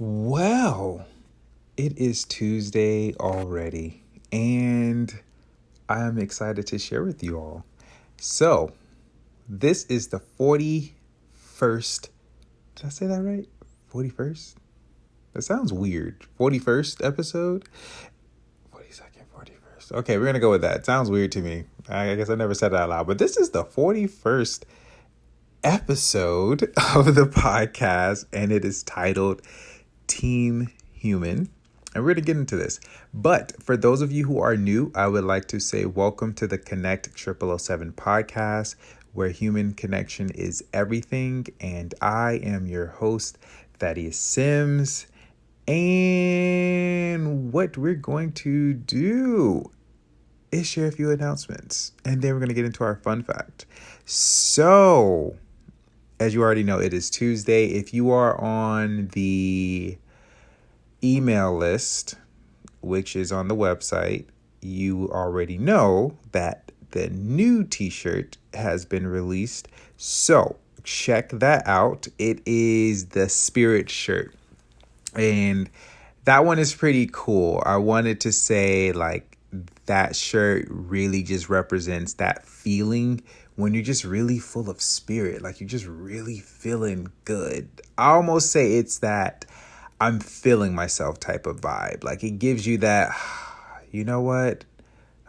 Well, it is Tuesday already, and I'm excited to share with you all. So, this is the 41st. Did I say that right? 41st? That sounds weird. 41st episode? 42nd, 41st. Okay, we're going to go with that. It sounds weird to me. I guess I never said that out loud, but this is the 41st episode of the podcast, and it is titled Team Human. And we're going to get into this. But for those of you who are new, I would like to say welcome to the Connect 0007 podcast, where human connection is everything. And I am your host, Thaddeus Sims. And what we're going to do is share a few announcements. And then we're going to get into our fun fact. So, as you already know, it is Tuesday. If you are on the email list, which is on the website, you already know that the new t-shirt has been released. So check that out. It is the Spirit shirt. And that one is pretty cool. I wanted to say, like, that shirt really just represents that feeling when you're just really full of spirit, like you're just really feeling good. I almost say it's that I'm feeling myself type of vibe. Like, it gives you that, you know what?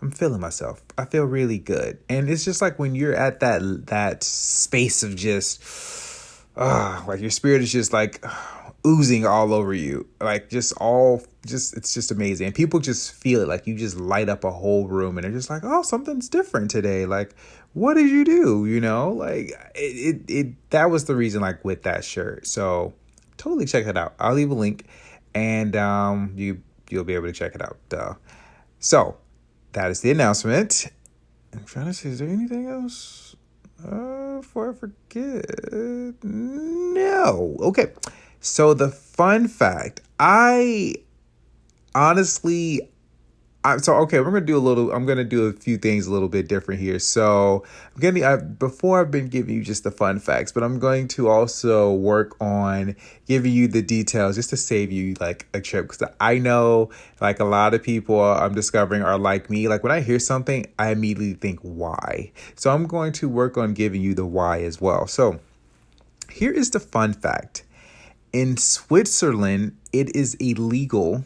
I'm feeling myself. I feel really good. And it's just like when you're at that space of just, like your spirit is just like oozing all over you. Like it's just amazing. And people just feel it. Like you just light up a whole room and they're just like, oh, something's different today. Like, what did you do? You know, like that was the reason, like, with that shirt. So totally check it out. I'll leave a link and you'll be able to check it out. So that is the announcement. I'm trying to see, is there anything else before I forget? No. Okay. So the fun fact, okay, I'm gonna do a few things a little bit different here. So before I've been giving you just the fun facts, but I'm going to also work on giving you the details just to save you like a trip. Because I know, like, a lot of people I'm discovering are like me. Like, when I hear something, I immediately think why. So I'm going to work on giving you the why as well. So here is the fun fact. In Switzerland, it is illegal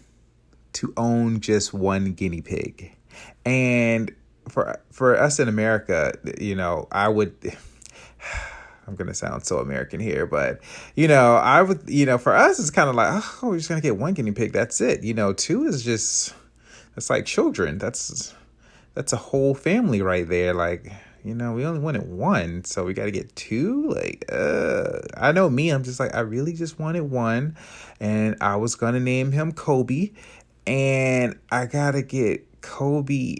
to own just one guinea pig. And for us in America, you know, I'm going to sound so American here, but, for us, it's kind of like, oh, we're just going to get one guinea pig. That's it. You know, two is just, that's like children. That's a whole family right there. Like, we only wanted one, so we got to get two. Like, I know me, I'm just like, I really just wanted one, and I was going to name him Kobe, and I got to get Kobe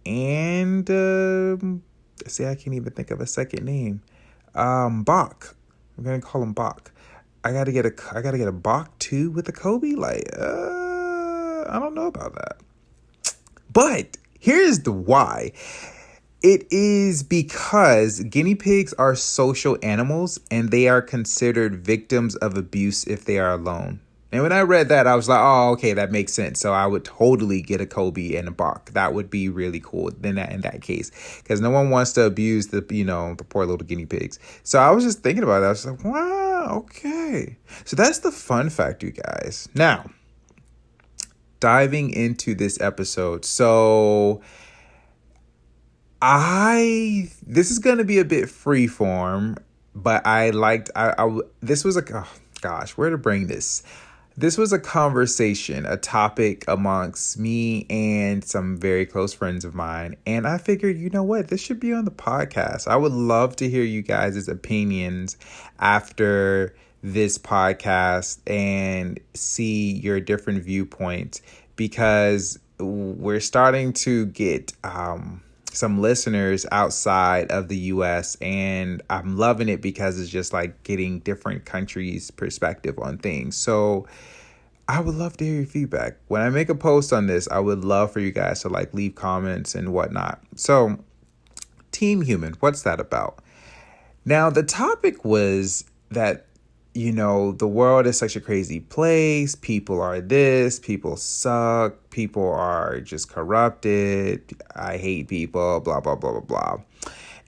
and, I can't even think of a second name. Bach. I'm going to call him Bach. I got to get a Bach too with the Kobe. Like, I don't know about that. But here's the why. It is because guinea pigs are social animals and they are considered victims of abuse if they are alone. And when I read that, I was like, oh, okay, that makes sense. So I would totally get a Kobe and a Bach. That would be really cool in that case, because no one wants to abuse the poor little guinea pigs. So I was just thinking about that. I was like, wow, okay. So that's the fun fact, you guys. Now, diving into this episode. So this is going to be a bit freeform, but this was where to bring this? This was a conversation, a topic amongst me and some very close friends of mine. And I figured, you know what? This should be on the podcast. I would love to hear you guys' opinions after this podcast and see your different viewpoints, because we're starting to get some listeners outside of the US, and I'm loving it because it's just like getting different countries' perspective on things. So I would love to hear your feedback. When I make a post on this, I would love for you guys to like leave comments and whatnot. So Team Human, what's that about? Now, the topic was that the world is such a crazy place. People are this, people suck, people are just corrupted. I hate people, blah, blah, blah, blah, blah.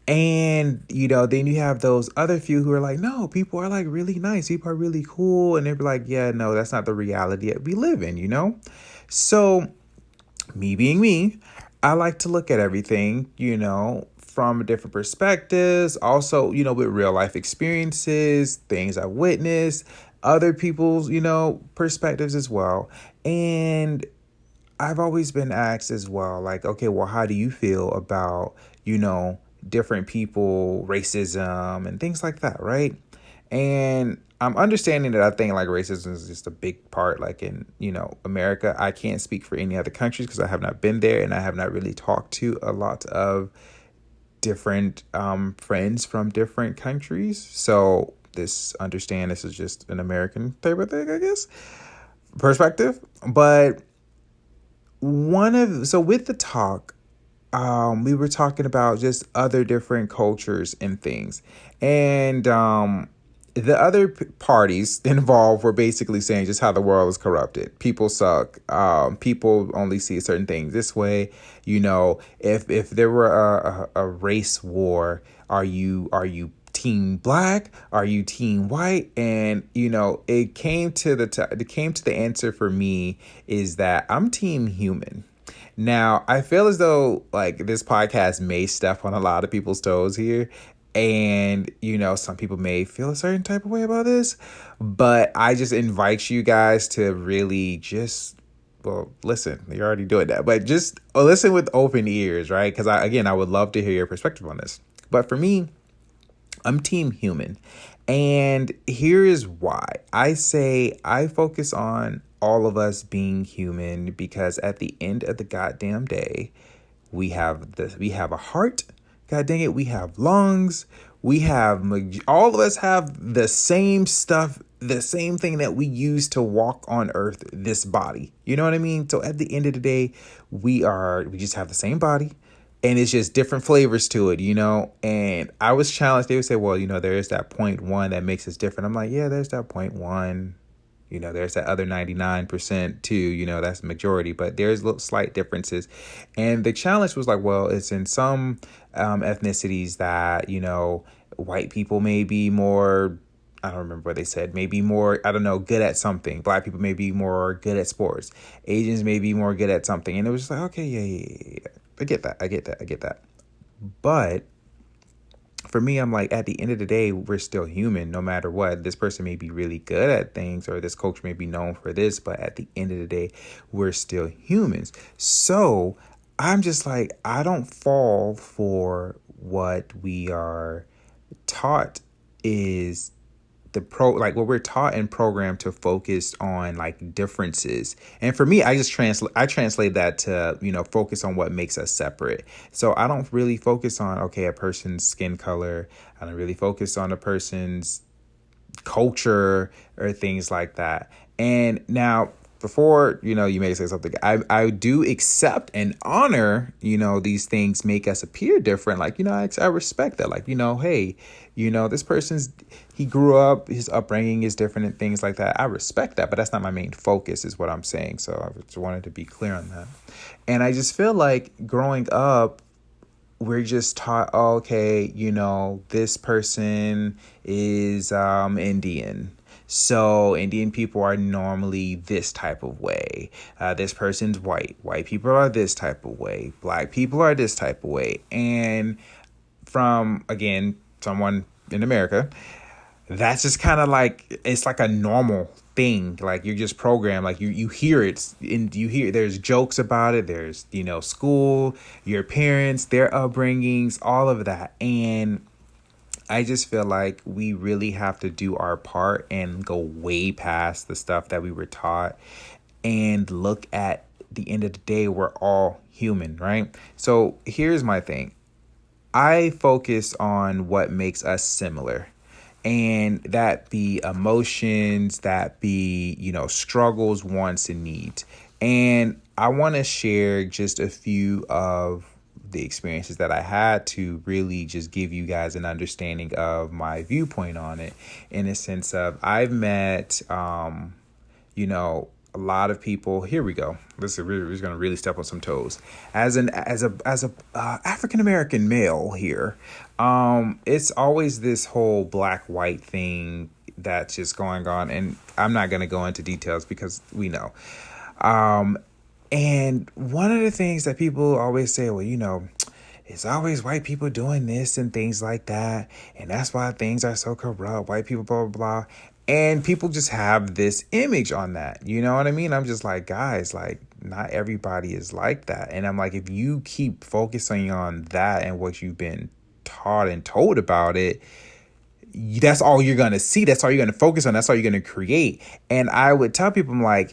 And, then you have those other few who are like, no, people are like really nice. People are really cool. And they're like, yeah, no, that's not the reality that we live in. So me being me, I like to look at everything, from different perspectives. Also, with real life experiences, things I witnessed, other people's, perspectives as well. And I've always been asked as well, like, okay, well, how do you feel about, different people, racism and things like that, right? And I'm understanding that I think like racism is just a big part, like in, America. I can't speak for any other countries because I have not been there and I have not really talked to a lot of different friends from different countries. So this is just an American type of thing, I guess, perspective. But with the talk, we were talking about just other different cultures and things. And the other parties involved were basically saying just how the world is corrupted. People suck. People only see certain things this way. If there were a race war, are you team black? Are you team white? And it came to the answer for me is that I'm team human. Now, I feel as though like this podcast may step on a lot of people's toes here. And, some people may feel a certain type of way about this. But I just invite you guys to really just, listen. You're already doing that. But just listen with open ears, right? Because, I would love to hear your perspective on this. But for me, I'm team human. And here is why. I say I focus on all of us being human because at the end of the goddamn day, we have a heart. God dang it, we have lungs. All of us have the same stuff, the same thing that we use to walk on earth, this body. You know what I mean? So at the end of the day, we just have the same body. And it's just different flavors to it, And I was challenged. They would say, well, there is that 0.1 that makes us different. I'm like, yeah, there's that 0.1. There's that other 99% too, that's the majority, but there's little slight differences. And the challenge was like, well, it's in some ethnicities that, white people may be more, I don't remember what they said, maybe more, I don't know, good at something. Black people may be more good at sports. Asians may be more good at something. And it was just like, okay, yeah. I get that. But for me, I'm like, at the end of the day, we're still human no matter what. This person may be really good at things or this culture may be known for this, but at the end of the day, we're still humans. So I'm just like, I don't fall for what we are taught is what we're taught and programmed to focus on like differences. And for me, I translate that to, focus on what makes us separate. So I don't really focus on, a person's skin color. I don't really focus on a person's culture or things like that. And now before, you may say something, I do accept and honor, these things make us appear different. Like, I respect that. Like, hey, this he grew up, his upbringing is different and things like that. I respect that, but that's not my main focus is what I'm saying. So I just wanted to be clear on that. And I just feel like growing up, we're just taught, this person is Indian. So Indian people are normally this type of way. This person's white. White people are this type of way. Black people are this type of way. And from, again, someone in America, that's just kind of like, it's like a normal thing. Like you're just programmed, like you hear it and there's jokes about it. There's, school, your parents, their upbringings, all of that. And I just feel like we really have to do our part and go way past the stuff that we were taught and look at the end of the day, we're all human, right? So here's my thing. I focus on what makes us similar. And that be emotions, that be, struggles, wants, and needs. And I want to share just a few of the experiences that I had to really just give you guys an understanding of my viewpoint on it, in a sense of I've met, a lot of people. Here we go. This is really, going to really step on some toes. As a African American male here, it's always this whole black white thing that's just going on, and I'm not going to go into details because we know. And one of the things that people always say, well, it's always white people doing this and things like that, and that's why things are so corrupt. White people, blah blah blah. And people just have this image on that. You know what I mean? I'm just like, guys, like, not everybody is like that. And I'm like, if you keep focusing on that and what you've been taught and told about it, that's all you're going to see. That's all you're going to focus on. That's all you're going to create. And I would tell people, I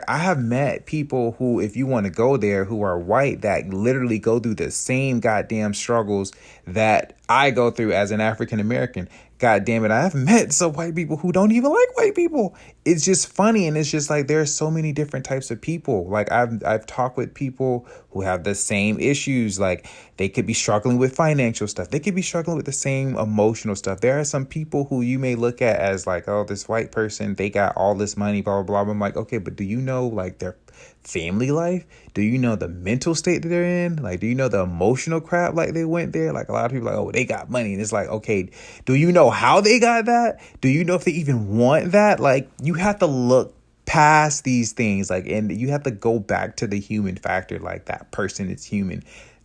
have met people who, if you want to go there, who are white, that literally go through the same goddamn struggles that I go through as an African American. God damn it, I have met some white people who don't even like white people. It's just funny, and it's just like there are so many different types of people. Like I've talked with people who have the same issues. Like they could be struggling with financial stuff. They could be struggling with the same emotional stuff. There are some people who you may look at as like, oh, this white person, they got all this money, blah, blah, blah. I'm like, okay, but do you know like their family life? Do you know the mental state that they're in? Like, do you know the emotional crap like they went there? Like a lot of people are like, oh, they got money. And it's like, okay, do you know how they got that? Do you know if they even want that? Like, you have to look past these things, like, and you have to go back to the human factor. Like, that person is human.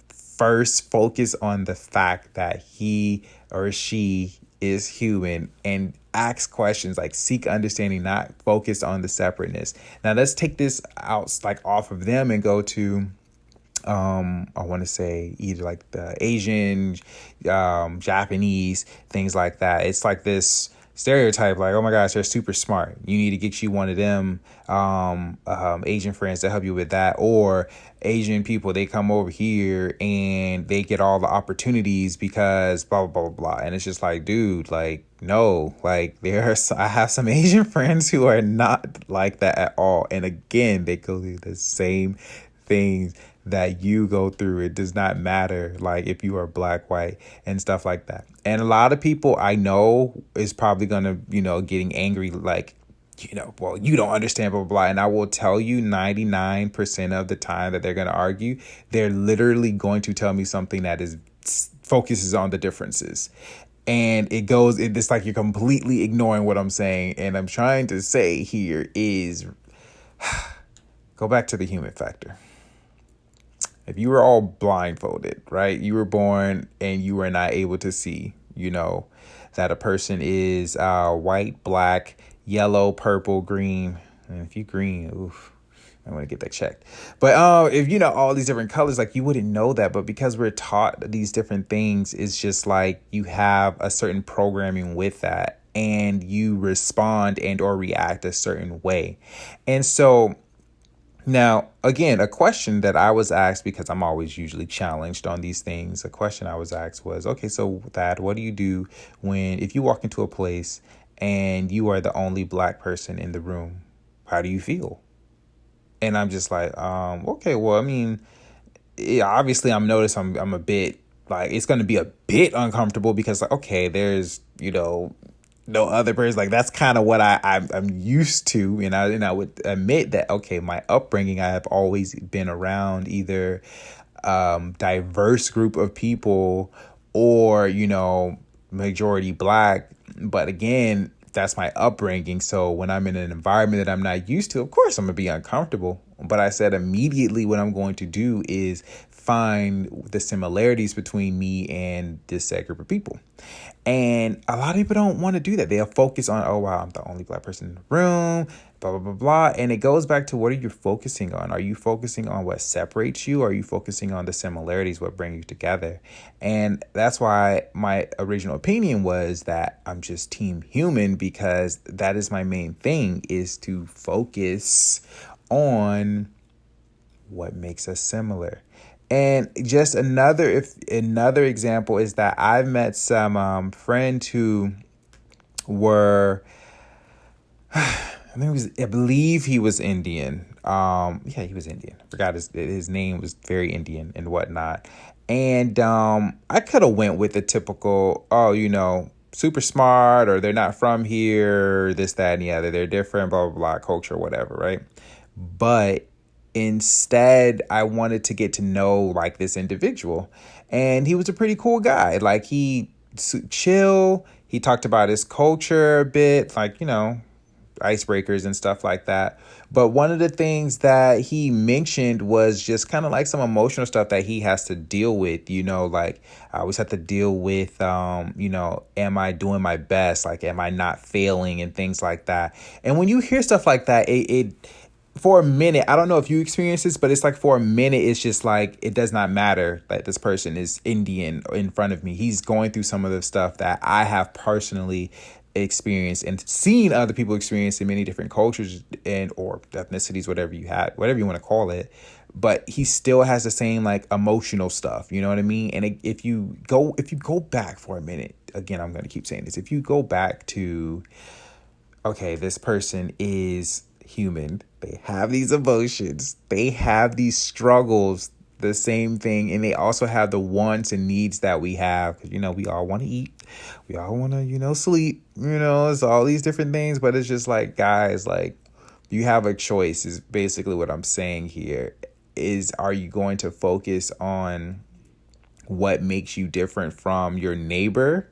First, focus on the fact that he or she is human, and ask questions, like seek understanding, not focus on the separateness. Now let's take this out, like off of them, and go to I want to say either like the Asian, Japanese, things like that. It's like this stereotype, like, oh my gosh, they're super smart. You need to get you one of them Asian friends to help you with that. Or Asian people, they come over here and they get all the opportunities because blah, blah, blah, blah. And it's just like, dude, like, no, like I have some Asian friends who are not like that at all. And again, they go through the same things that you go through. It does not matter, like, if you are black, white, and stuff like that. And a lot of people I know is probably gonna, getting angry, like, well, you don't understand, blah, blah, blah. And I will tell you 99% of the time that they're going to argue, they're literally going to tell me something that focuses on the differences. And it's like you're completely ignoring what I'm saying. And I'm trying to say here is go back to the human factor. If you were all blindfolded, right? You were born and you were not able to see, that a person is white, black, yellow, purple, green. And if you green, oof, I want to get that checked. But if all these different colors, like, you wouldn't know that. But because we're taught these different things, it's just like you have a certain programming with that, and you respond and or react a certain way. And so now, again, a question that I was asked, because I'm always usually challenged on these things, a question I was asked was, okay, so Thad, what do you do if you walk into a place and you are the only black person in the room? How do you feel? And I'm just like, okay, well, I mean, obviously I'm a bit, like, it's going to be a bit uncomfortable because, like, okay, there's, no other person. Like, that's kind of what I'm used to. And I would admit that, okay, my upbringing, I have always been around either diverse group of people or, majority black. But again, that's my upbringing. So when I'm in an environment that I'm not used to, of course, I'm going to be uncomfortable. But I said immediately what I'm going to do is find the similarities between me and this set group of people. And a lot of people don't want to do that. They'll focus on, oh, wow, I'm the only black person in the room, blah, blah, blah, blah. And it goes back to, what are you focusing on? Are you focusing on what separates you? Or are you focusing on the similarities, what bring you together? And that's why my original opinion was that I'm just team human, because that is my main thing, is to focus on what makes us similar. And just another example is that I've met some friends who were I believe he was Indian. Yeah, he was Indian. Forgot his name was very Indian and whatnot. And I could have went with the typical, oh, super smart, or they're not from here, this, that, and the other. They're different, blah, blah, blah, culture, whatever, right? But instead, I wanted to get to know like this individual, and he was a pretty cool guy. Like chill. He talked about his culture a bit, like icebreakers and stuff like that. But one of the things that he mentioned was just kind of like some emotional stuff that he has to deal with, like I always have to deal with, am I doing my best? Like, am I not failing and things like that? And when you hear stuff like that, it for a minute, I don't know if you experience this, but it's like for a minute, it's just like, it does not matter that this person is Indian in front of me. He's going through some of the stuff that I have personally experienced and seen other people experience in many different cultures and or ethnicities, whatever you want to call it. But he still has the same like emotional stuff, you know what I mean? And if you go back for a minute, again, I'm going to keep saying this. If you go back to, okay, this person is human. They have these emotions. They have these struggles, the same thing. And they also have the wants and needs that we have. Because, we all want to eat. We all want to, sleep. It's all these different things. But it's just like, guys, like, you have a choice is basically what I'm saying here. Are you going to focus on what makes you different from your neighbor?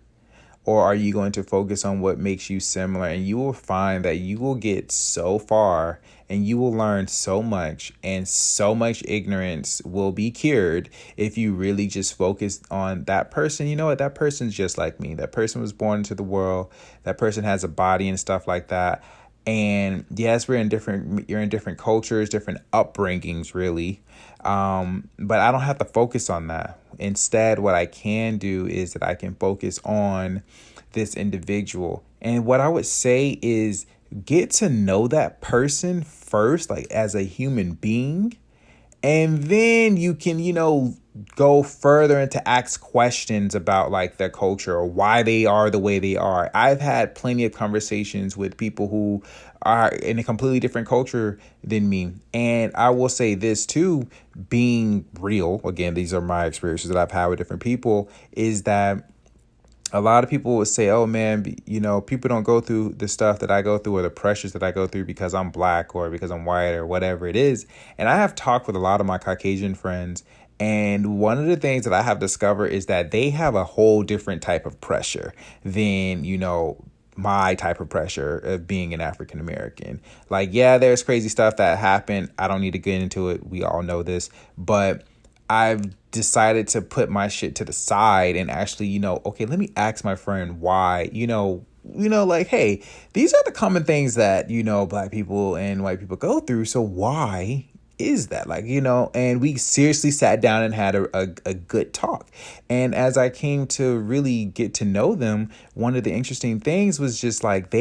Or are you going to focus on what makes you similar? And you will find that you will get so far and you will learn so much, and so much ignorance will be cured if you really just focus on that person. You know what? That person's just like me. That person was born into the world. That person has a body and stuff like that. And yes, you're in different cultures, different upbringings, really. But I don't have to focus on that. Instead, what I can do is that I can focus on this individual. And what I would say is get to know that person first, like as a human being. And then you can, go further and to ask questions about like their culture or why they are the way they are. I've had plenty of conversations with people who are in a completely different culture than me. And I will say this too, being real, again, these are my experiences that I've had with different people, is that a lot of people would say, oh man, people don't go through the stuff that I go through or the pressures that I go through because I'm black or because I'm white or whatever it is. And I have talked with a lot of my Caucasian friends. And one of the things that I have discovered is that they have a whole different type of pressure than, my type of pressure of being an African American. Like, yeah, there's crazy stuff that happened. I don't need to get into it. We all know this. But I've decided to put my shit to the side and actually, okay, let me ask my friend why, like, hey, these are the common things that, black people and white people go through. So why is that? Like, and we seriously sat down and had a good talk. And as I came to really get to know them, one of the interesting things was just like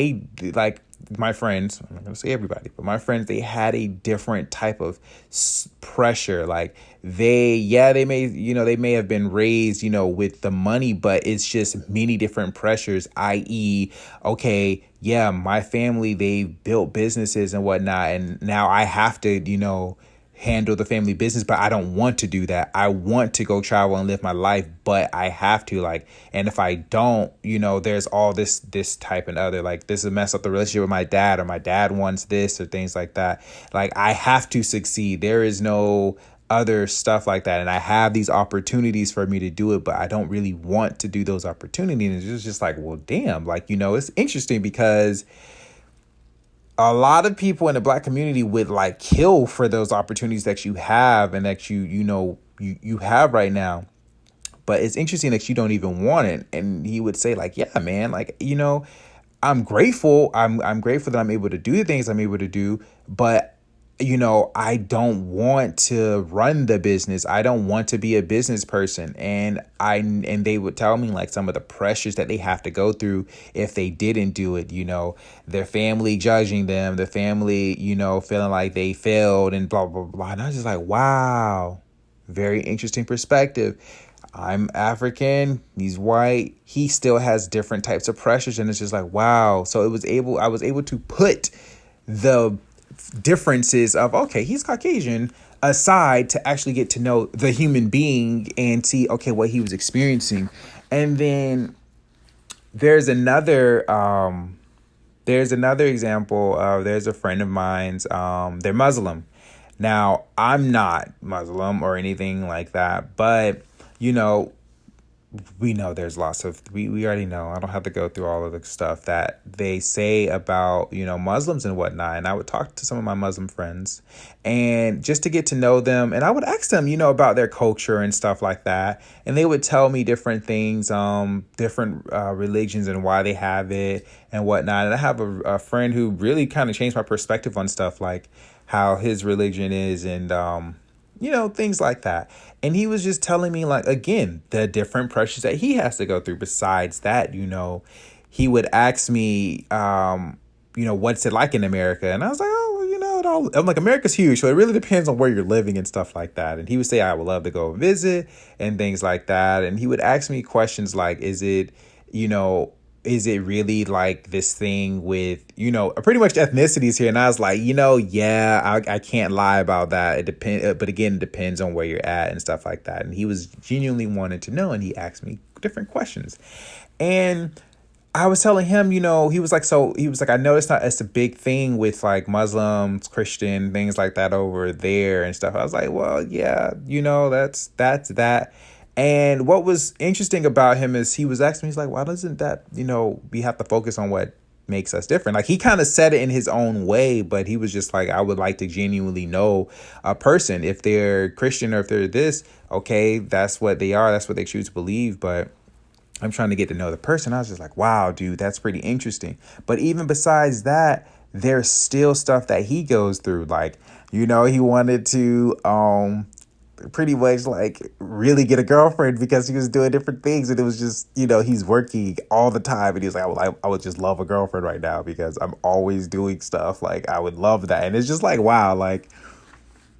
my friends, I'm not going to say everybody, but my friends, they had a different type of pressure. Like they may have been raised, with the money, but it's just many different pressures, i.e., okay, yeah, my family, they built businesses and whatnot. And now I have to, handle the family business, but I don't want to do that. I want to go travel and live my life, but I have to and if I don't, there's all this type and other, like this will mess up the relationship with my dad, or my dad wants this or things like that. Like I have to succeed. There is no other stuff like that. And I have these opportunities for me to do it, but I don't really want to do those opportunities. And it's just like, well, damn, it's interesting because a lot of people in the black community would kill for those opportunities that you have and that you have right now. But it's interesting that you don't even want it. And he would say yeah, man, I'm grateful. I'm grateful that I'm able to do the things I'm able to do. But I don't want to run the business. I don't want to be a business person. And they would tell me some of the pressures that they have to go through if they didn't do it, their family judging them, the family, feeling like they failed and blah, blah, blah. And I was just like, wow, very interesting perspective. I'm African, he's white, he still has different types of pressures. And it's just like, wow. So I was able to put the differences of, okay, he's Caucasian, aside to actually get to know the human being and see, okay, what he was experiencing. And then there's another example of, there's a friend of mine's, they're Muslim. Now, I'm not Muslim or anything like that, but you know, we know there's lots of, we already know, I don't have to go through all of the stuff that they say about, you know, Muslims and whatnot. And I would talk to some of my Muslim friends and just to get to know them, and I would ask them, you know, about their culture and stuff like that, and they would tell me different things, different religions and why they have it and whatnot. And I have a friend who really kind of changed my perspective on stuff like how his religion is, and you know, things like that. And he was just telling me, like, again, the different pressures that he has to go through. Besides that, you know, he would ask me, you know, what's it like in America? And I was like, oh, well, you know, I'm like, America's huge, so it really depends on where you're living and stuff like that. And he would say, I would love to go visit and things like that. And he would ask me questions like, is it, you know, is it really like this thing with, you know, pretty much ethnicities here? And I was like, you know, yeah, I can't lie about that. It depends. But again, it depends on where you're at and stuff like that. And he was genuinely wanting to know. And he asked me different questions. And I was telling him, you know, he was like, I know it's a big thing with like Muslims, Christian, things like that over there and stuff. I was like, well, yeah, you know, that's that. And what was interesting about him is he was asking me, he's like, why doesn't that, you know, we have to focus on what makes us different? Like, he kind of said it in his own way, but he was just like, I would like to genuinely know a person. If they're Christian or if they're this, okay, that's what they are. That's what they choose to believe. But I'm trying to get to know the person. I was just like, wow, dude, that's pretty interesting. But even besides that, there's still stuff that he goes through. Like, you know, he wanted to, pretty much like really get a girlfriend because he was doing different things, and it was just, you know, he's working all the time, and he's like, I would just love a girlfriend right now because I'm always doing stuff. Like, I would love that. And it's just like, wow, like,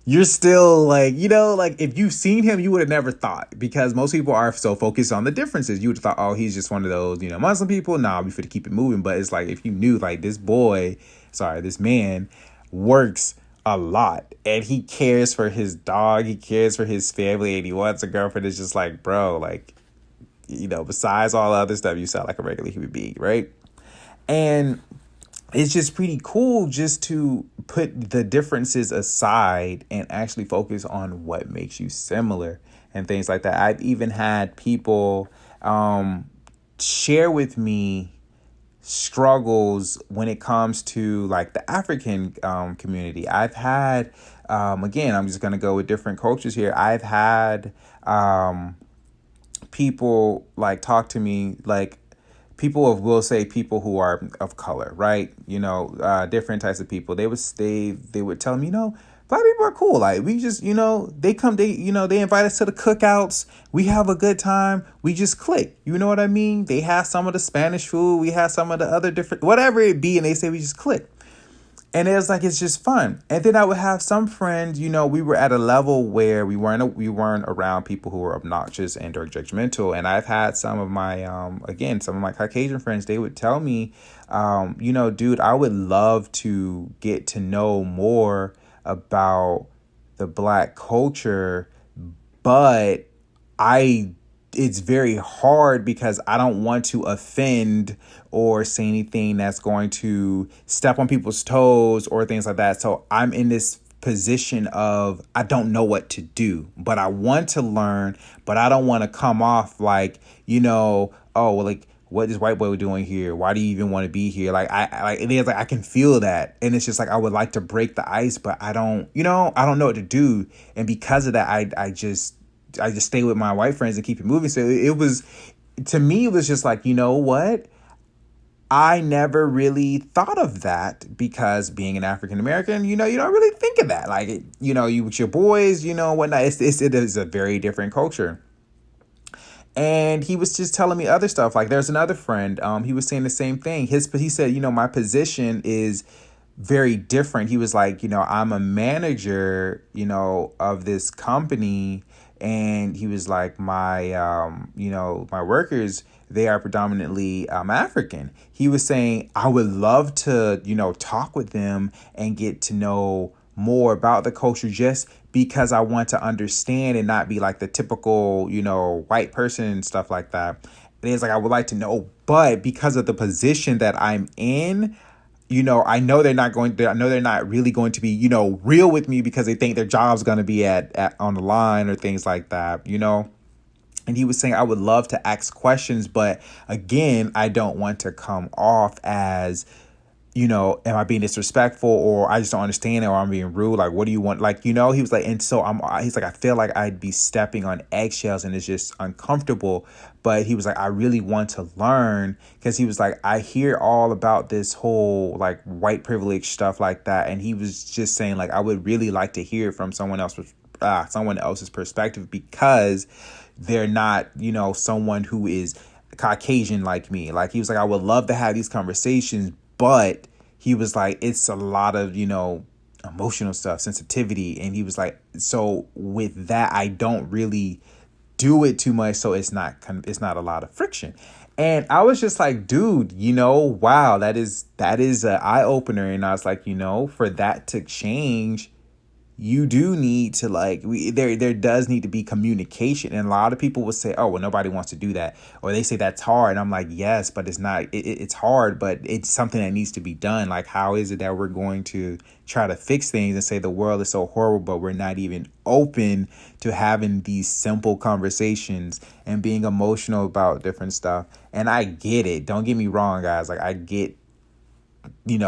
you're still like, you know, like if you've seen him, you would have never thought, because most people are so focused on the differences. You would have thought, oh, he's just one of those, you know, Muslim people. Nah, we fit to keep it moving. But it's like, if you knew, like, this man works a lot, and he cares for his dog, he cares for his family, and he wants a girlfriend. It's just like, bro, like, you know, besides all the other stuff, you sound like a regular human being, right? And it's just pretty cool just to put the differences aside and actually focus on what makes you similar and things like that. I've even had people share with me struggles when it comes to like the African community. I've had, again, I'm just going to go with different cultures here. I've had people like talk to me, like we'll say people who are of color, right? You know, different types of people. They would tell me, you know, Black people are cool. Like, we just, you know, they invite us to the cookouts. We have a good time. We just click. You know what I mean? They have some of the Spanish food. We have some of the other different, whatever it be. And they say we just click. And it was like, it's just fun. And then I would have some friends, you know, we were at a level where we weren't around people who were obnoxious and or judgmental. And I've had some of my, some of my Caucasian friends, they would tell me, you know, dude, I would love to get to know more about the Black culture, but it's very hard because I don't want to offend or say anything that's going to step on people's toes or things like that. So I'm in this position of, I don't know what to do, but I want to learn, but I don't want to come off like, you know, oh, well, like, what is white boy doing here? Why do you even want to be here? Like, I can feel that. And it's just like, I would like to break the ice, but I don't know what to do. And because of that, I just stay with my white friends and keep it moving. So it was, to me, it was just like, you know what? I never really thought of that because being an African American, you know, you don't really think of that. Like, you know, you with your boys, you know, whatnot. It is a very different culture. And he was just telling me other stuff. Like, there's another friend, he was saying the same thing. He said, you know, my position is very different. He was like, you know, I'm a manager, you know, of this company And he was like, my workers, they are predominantly African. He was saying, I would love to, talk with them and get to know more about the culture, just because I want to understand and not be like the typical, white person and stuff like that. And it's like, I would like to know, but because of the position that I'm in, I know they're not really going to be, real with me, because they think their job's going to be at on the line or things like that. And he was saying, I would love to ask questions, but again, I don't want to come off as, am I being disrespectful, or I just don't understand it, or I'm being rude? Like, what do you want? Like, he was like, and so he's like, I feel like I'd be stepping on eggshells and it's just uncomfortable. But he was like, I really want to learn, because he was like, I hear all about this whole like white privilege stuff like that. And he was just saying, like, I would really like to hear from someone else's perspective, because they're not, someone who is Caucasian like me. Like, he was like, I would love to have these conversations, but he was like, it's a lot of, emotional stuff, sensitivity. And he was like, so with that, I don't really do it too much. So it's not a lot of friction. And I was just like, dude, wow, that is an eye opener. And I was like, for that to change, you do need to there does need to be communication. And a lot of people will say, oh, well, nobody wants to do that, or they say that's hard. And I'm like, yes, but it's not, it's hard, but it's something that needs to be done. Like, how is it that we're going to try to fix things and say the world is so horrible, but we're not even open to having these simple conversations and being emotional about different stuff? And I get it, don't get me wrong, guys. Like, I get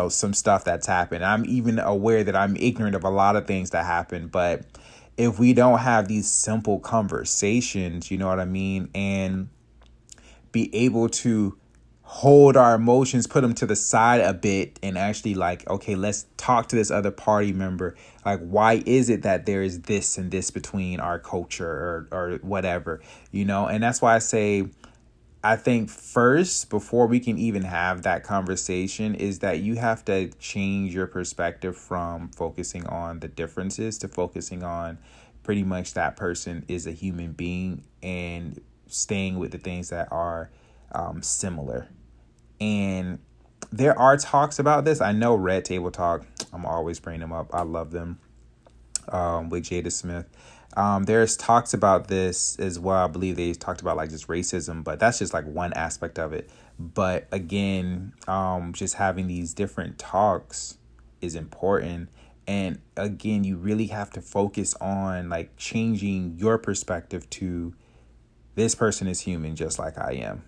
some stuff that's happened. I'm even aware that I'm ignorant of a lot of things that happen. But if we don't have these simple conversations, you know what I mean, and be able to hold our emotions, put them to the side a bit, and actually like, okay, let's talk to this other party member. Like, why is it that there is this and this between our culture or whatever, and that's why I think first, before we can even have that conversation, is that you have to change your perspective from focusing on the differences to focusing on pretty much that person is a human being, and staying with the things that are similar. And there are talks about this. I know Red Table Talk, I'm always bringing them up. I love them, with Jada Smith. There's talks about this as well. I believe they talked about like just racism, but that's just like one aspect of it. But again, just having these different talks is important. And again, you really have to focus on like changing your perspective to, this person is human just like I am.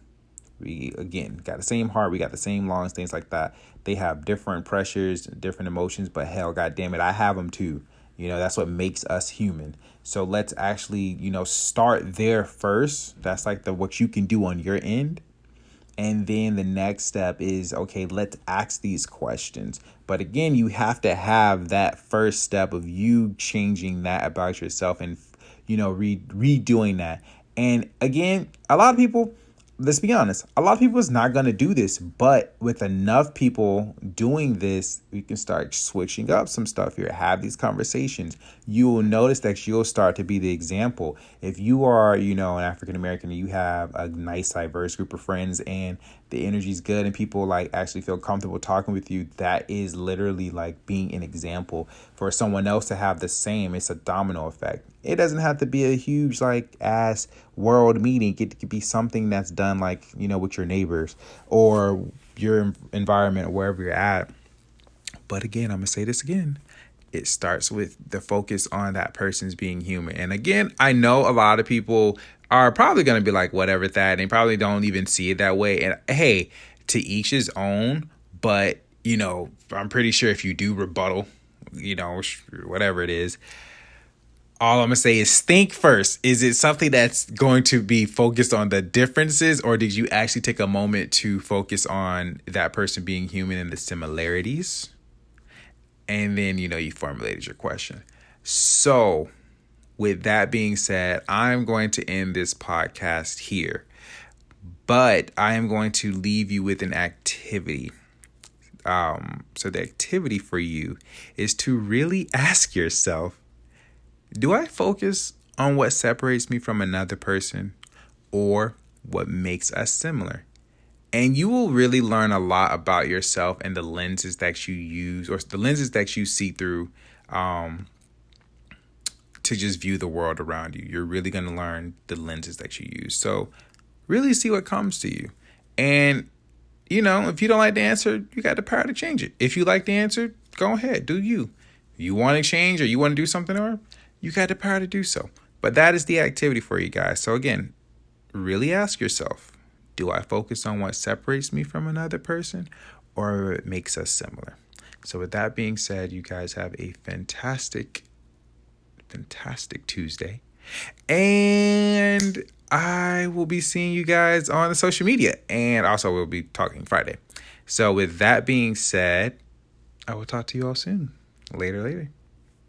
We, again, got the same heart, we got the same lungs, things like that. They have different pressures, different emotions, but hell, God damn it, I have them too. That's what makes us human. So let's actually, start there first. That's like what you can do on your end. And then the next step is, okay, let's ask these questions. But again, you have to have that first step of you changing that about yourself and, redoing that. And again, a lot of people, let's be honest, a lot of people is not going to do this, but with enough people doing this, we can start switching up some stuff here, have these conversations. You will notice that you'll start to be the example. If you are, an African American, you have a nice, diverse group of friends and the energy is good and people like actually feel comfortable talking with you, that is literally like being an example for someone else to have the same. It's a domino effect. It doesn't have to be a huge like ass world meeting. It could be something that's done like, with your neighbors or your environment or wherever you're at. But again, I'm going to say this again. It starts with the focus on that person's being human. And again, I know a lot of people are probably going to be like, whatever that, and they probably don't even see it that way. And hey, to each his own. But, I'm pretty sure if you do rebuttal, whatever it is, all I'm going to say is think first. Is it something that's going to be focused on the differences, or did you actually take a moment to focus on that person being human and the similarities? And then, you formulated your question. So with that being said, I'm going to end this podcast here, but I am going to leave you with an activity. So the activity for you is to really ask yourself, do I focus on what separates me from another person or what makes us similar. And you will really learn a lot about yourself and the lenses that you use or the lenses that you see through to just view the world around you. You're really going to learn the lenses that you use. So really see what comes to you. And, if you don't like the answer, you got the power to change it. If you like the answer, go ahead, do you. If you want to change or you want to do something, or you got the power to do so. But that is the activity for you guys. So again, really ask yourself, do I focus on what separates me from another person or it makes us similar? So with that being said, you guys have a fantastic Tuesday. And I will be seeing you guys on the social media. And also we'll be talking Friday. So with that being said, I will talk to you all soon. Later.